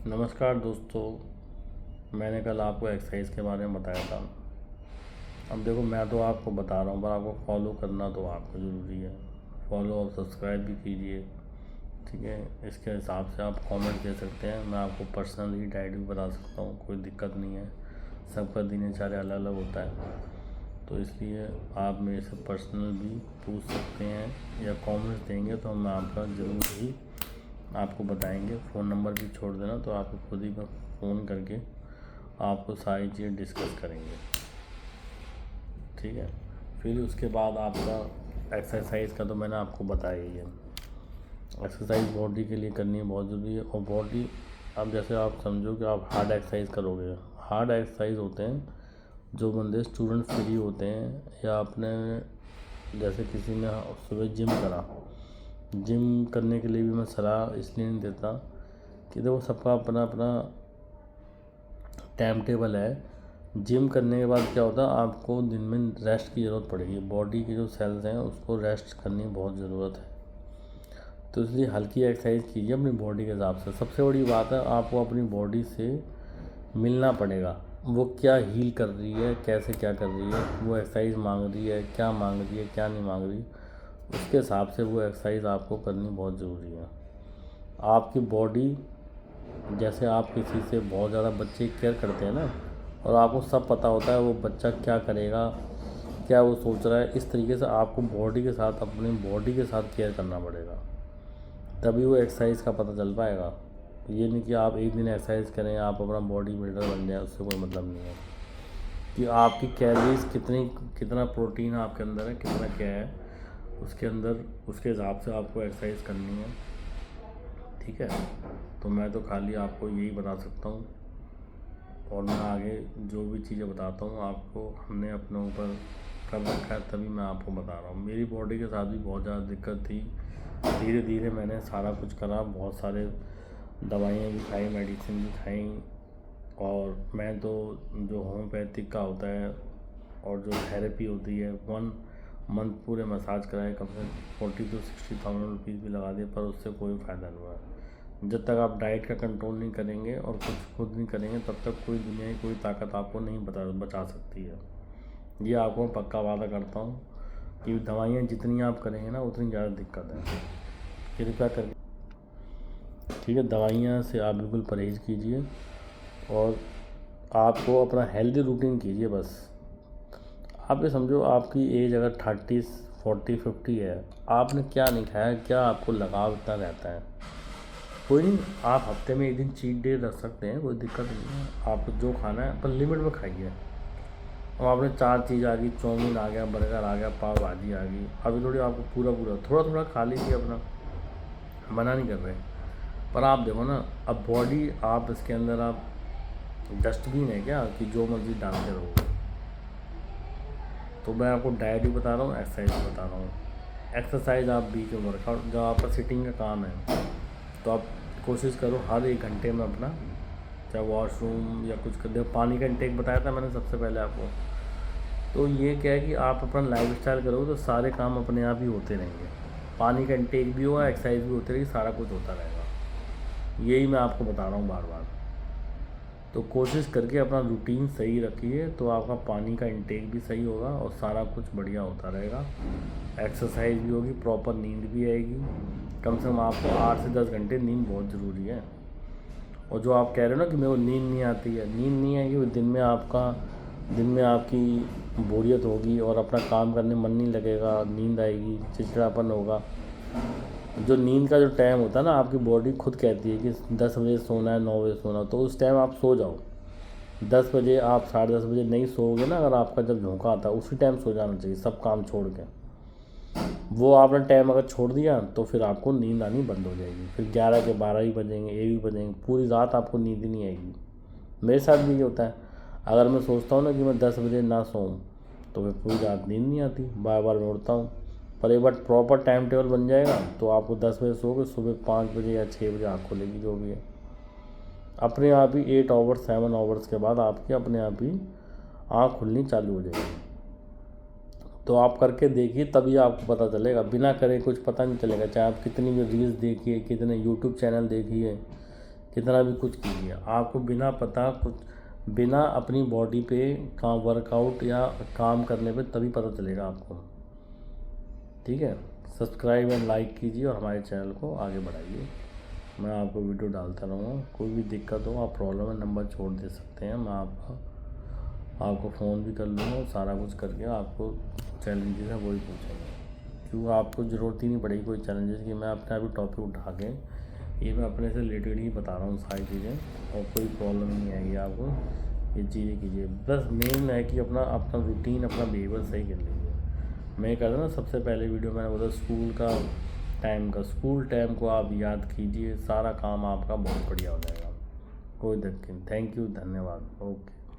नमस्कार दोस्तों। मैंने कल आपको एक्सरसाइज के बारे में बताया था। अब देखो, मैं तो आपको बता रहा हूँ पर आपको फॉलो करना तो आपको ज़रूरी है। फॉलो और सब्सक्राइब भी कीजिए, ठीक है। इसके हिसाब से आप कमेंट दे सकते हैं, मैं आपको पर्सनली डाइट भी बता सकता हूँ, कोई दिक्कत नहीं है। सबका दिनचर्या अलग अलग होता है, तो इसलिए आप मेरे से पर्सनल भी पूछ सकते हैं या कमेंट्स देंगे तो हम आपका ज़रूर ही आपको बताएंगे। फ़ोन नंबर भी छोड़ देना तो आपको खुद ही मैं फ़ोन करके आपको सारी चीज़ें डिस्कस करेंगे, ठीक है। फिर उसके बाद आपका एक्सरसाइज का तो मैंने आपको बताया ही है। एक्सरसाइज बॉडी के लिए करनी बहुत ज़रूरी है। और बॉडी, अब जैसे आप समझो कि आप हार्ड एक्सरसाइज करोगे। हार्ड एक्सरसाइज होते हैं जो बंदे स्टूडेंट फ्री होते हैं, या अपने जैसे किसी ने सुबह जिम करा। जिम करने के लिए भी मैं सलाह इसलिए नहीं देता कि देखो, सबका अपना अपना टाइम टेबल है। जिम करने के बाद क्या होता है, आपको दिन में रेस्ट की ज़रूरत पड़ेगी। बॉडी के जो सेल्स हैं उसको रेस्ट करने की बहुत ज़रूरत है, तो इसलिए हल्की एक्सरसाइज कीजिए अपनी बॉडी के हिसाब से। सबसे बड़ी बात है, आपको अपनी बॉडी से मिलना पड़ेगा। वो क्या हील कर रही है, कैसे क्या कर रही है, वो एक्सरसाइज मांग रही है, क्या मांग रही है, क्या नहीं मांग रही, उसके हिसाब से वो एक्सरसाइज आपको करनी बहुत ज़रूरी है। आपकी बॉडी, जैसे आप किसी से बहुत ज़्यादा बच्चे केयर करते हैं ना, और आपको सब पता होता है वो बच्चा क्या करेगा, क्या वो सोच रहा है, इस तरीके से आपको बॉडी के साथ, अपनी बॉडी के साथ केयर करना पड़ेगा, तभी वो एक्सरसाइज का पता चल पाएगा। ये नहीं कि आप एक दिन एक्सरसाइज करें, आप अपना बॉडी बिल्डर बन जाए, उससे कोई मतलब नहीं है। कि आपकी कैलोरीज कितनी, कितना प्रोटीन आपके अंदर है, कितना क्या है उसके अंदर, उसके हिसाब से आपको एक्सरसाइज करनी है, ठीक है। तो मैं तो खाली आपको यही बता सकता हूँ, और मैं आगे जो भी चीज़ें बताता हूँ आपको, हमने अपने ऊपर कर रखा है, तभी मैं आपको बता रहा हूँ। मेरी बॉडी के साथ भी बहुत ज़्यादा दिक्कत थी, धीरे धीरे मैंने सारा कुछ करा, बहुत सारे दवाइयाँ भी खाई, मेडिसिन भी खाई। और मैं तो जो होम्योपैथिक का होता है और जो थेरेपी होती है, 1 मंथ पूरे मसाज कराए, कम से कम 40,000 to 60,000 रुपीज़ भी लगा दिए, पर उससे कोई फ़ायदा नहीं हुआ। जब तक आप डाइट का कंट्रोल नहीं करेंगे और कुछ खुद नहीं करेंगे, तब तक कोई दुनिया की कोई ताकत आपको नहीं बचा सकती है। ये आपको मैं पक्का वादा करता हूँ कि दवाइयाँ जितनी आप करेंगे ना, उतनी ज़्यादा दिक्कत है। कृपया करके, ठीक है, दवाइयाँ से आप बिल्कुल परहेज़ कीजिए, और आपको अपना हेल्दी रूटीन कीजिए बस। आप ये समझो, आपकी एज अगर 30, 40, 50 है, आपने क्या नहीं खाया, क्या आपको लगाव इतना रहता है, कोई नहीं, आप हफ्ते में एक दिन चीट डे रख सकते हैं, कोई दिक्कत नहीं है। आपको जो खाना है पर लिमिट में खाइए। अब आपने 4 चीज़ आ गई, चाउमीन आ गया, बर्गर आ गया, पाव भाजी आ गई, अभी थोड़ी आपको पूरा पूरा थोड़ा थोड़ा खा लीजिए अपना, मना नहीं कर रहे। पर आप देखो ना, अब बॉडी, आप इसके अंदर आप डस्टबिन है क्या कि जो मर्जी डालते रहो। तो मैं आपको डाइट भी बता रहा हूँ, एक्सरसाइज भी बता रहा हूँ। एक्सरसाइज आप बीच में वर्कआउट, जब आपका सिटिंग का काम है तो आप कोशिश करो हर 1 घंटे में अपना, चाहे वॉशरूम या कुछ कर दे। पानी का इंटेक बताया था मैंने सबसे पहले आपको। तो ये क्या है कि आप अपना लाइफ स्टाइल करोगे तो सारे काम अपने आप ही होते रहेंगे। पानी का इंटेक भी होगा, एक्सरसाइज भी होती रहेगी, सारा कुछ होता रहेगा। यही मैं आपको बता रहा हूँ बार बार। तो कोशिश करके अपना रूटीन सही रखिए, तो आपका पानी का इंटेक भी सही होगा और सारा कुछ बढ़िया होता रहेगा। एक्सरसाइज भी होगी, प्रॉपर नींद भी आएगी। कम से कम आपको 8 से 10 घंटे नींद बहुत ज़रूरी है। और जो आप कह रहे हो ना कि मेरे को नींद नहीं आती है, नींद नहीं आएगी, दिन में आपकी बोरियत होगी और अपना काम करने मन नहीं लगेगा, नींद आएगी, चिड़चिड़ापन होगा। जो नींद का जो टाइम होता है ना, आपकी बॉडी खुद कहती है कि 10 बजे सोना है, 9 बजे सोना, तो उस टाइम आप सो जाओ। 10 बजे, आप 10:30 बजे नहीं सोओगे ना, अगर आपका जब झोंका आता है उसी टाइम सो जाना चाहिए, सब काम छोड़ के। वो आपने टाइम अगर छोड़ दिया तो फिर आपको नींद आनी बंद हो जाएगी, फिर 11 के 12 ही बजेंगे, 1 भी बजेंगे, पूरी रात आपको नींद ही नहीं आएगी। मेरे साथ भी ये होता है, अगर मैं सोचता हूँ ना कि मैं 10 बजे ना सोऊं, तो फिर पूरी रात नींद नहीं आती, बार बार मैं उठता हूँ। पर एक बार प्रॉपर टाइम टेबल बन जाएगा तो आपको 10 बजे सोओगे, सुबह 5 बजे या 6 बजे आँख खुलेगी, जो भी है। अपने आप ही 8 आवर्स 7 आवर्स के बाद आपकी अपने आप ही आँख खुलनी चालू हो जाएगी। तो आप करके देखिए, तभी आपको पता चलेगा। बिना करे कुछ पता नहीं चलेगा, चाहे आप कितनी भी रील्स देखिए, कितने यूट्यूब चैनल देखिए, कितना भी कुछ कीजिए, आपको बिना पता कुछ, बिना अपनी बॉडी पे काम वर्कआउट या काम करने पे तभी पता चलेगा आपको। ठीक है, सब्सक्राइब एंड लाइक कीजिए और हमारे चैनल को आगे बढ़ाइए। मैं आपको वीडियो डालता रहूँगा। कोई भी दिक्कत हो, आप प्रॉब्लम है, नंबर छोड़ दे सकते हैं, मैं आपको फ़ोन भी कर लूँगा और सारा कुछ करके आपको चैलेंजेस है वही पूछेंगे, क्योंकि आपको ज़रूरत ही नहीं पड़ेगी कोई चैलेंजेस की। मैं अपने अभी टॉपिक उठा के ये मैं अपने से रिलेटेड ही बता रहा हूँ सारी चीज़ें, और कोई प्रॉब्लम नहीं आएगी आपको। ये चीज़ें कीजिए, बस मेन है कि अपना रूटीन, अपना बिहेवियर सही कर लीजिए। मैं कह रहा ना, सबसे पहले वीडियो मैंने बोला स्कूल टाइम को आप याद कीजिए, सारा काम आपका बहुत बढ़िया हो जाएगा। कोई दिक्कत नहीं। थैंक यू, धन्यवाद। ओके।